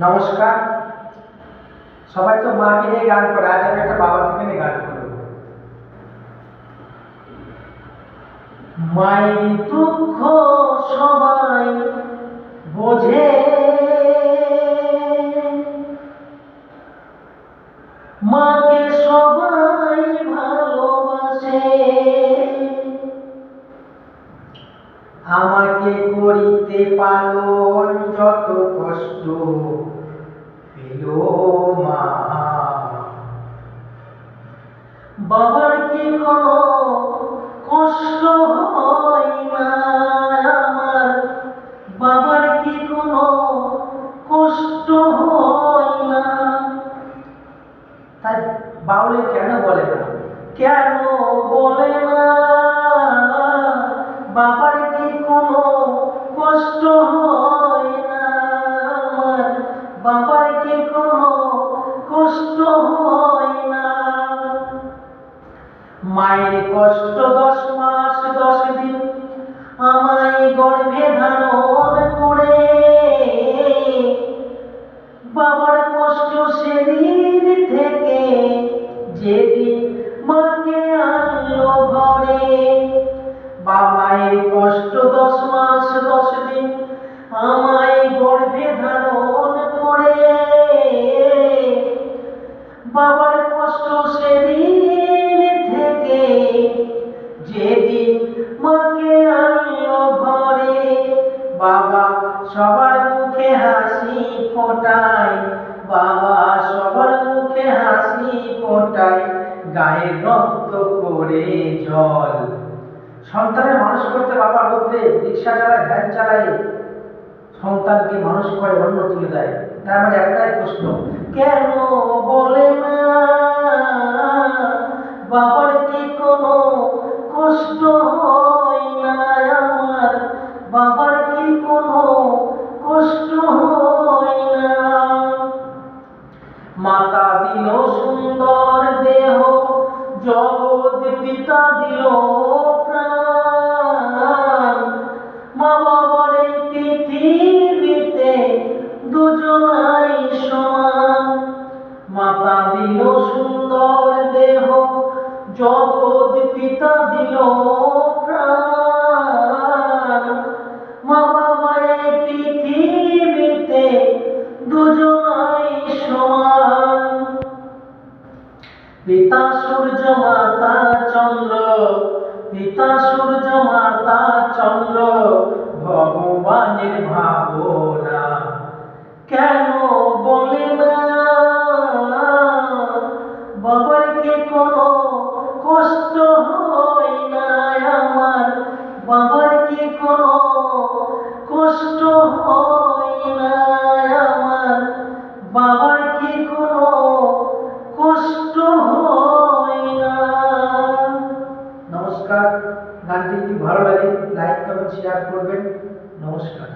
নমস্কার। সবাই তো মাকে নিয়ে গান করে, আজ আমি একটা বাবাকে নিয়ে গান করব। মায়ের দুঃখ সবাই বোঝে, মাকে সবাই ভালোবাসে। আমাকে করিতে পালন যত কষ্ট পেল মা, বাবার কি কোনো কষ্ট হয় না? আমার বাবার কি কোনো কষ্ট হয় না? তাই বাউলে কেন বলে না, কেন বলে না বাবার কি কোনো কষ্ট হয় না? আমার বাবার কি কোনো কষ্ট হয় না? মায়ের কষ্ট 10 মাস 10 দিন আমায় গর্ভে ধারণ করে, বাবার কষ্ট শরীর থেকে যেদিন মাকে আনলো ঘরে। মায়ের কষ্ট 10 মাস 10 দিন আমায় গর্ভে ধারণ করে, বাবার কষ্ট সেদিন থেকে যেদিন মাকে আনলো ঘরে। বাবা সবার মুখে হাসি ফোটায়, বাবা সবার মুখে হাসি ফোটায়, গায়ের রক্ত করে জল। সন্তানের মানুষ করতে বাবা রোদ্রে রিক্সা চালায়, ভ্যান চালায়, সন্তানকে মানুষ করে অন্য তুলে দেয়। তাই আমার একটাই প্রশ্ন, কেন বলে না বাবার কি কোনো কষ্ট হয় না? আমার বাবার কি কোনো কষ্ট হয় না? মাতা দিল সুন্দর দেহ, জগৎ পিতা দিল প্রাণ। মা বাবার এই পৃথিবীতে দুজনাই সমান। মাতা দিল সুন্দর দেহ, জগৎ পিতা দিল প্রাণ। মা বাবার এই পৃথিবীতে দুজনাই সমান। পিতা সূর্য মাতা চন্দ্র, পিতা সূর্য মাতা চন্দ্র ভগবানের ভাবনা। কেন বলে না বাবার কি কোনো কষ্ট হয় না? আমার বাবার কি কোনো কষ্ট হয় না? আমার বাবার কি কোনো কষ্ট হয় না? নমস্কার। গানটি যদি ভালো লাগে লাইক কমেন্ট শেয়ার করবেন। নমস্কার।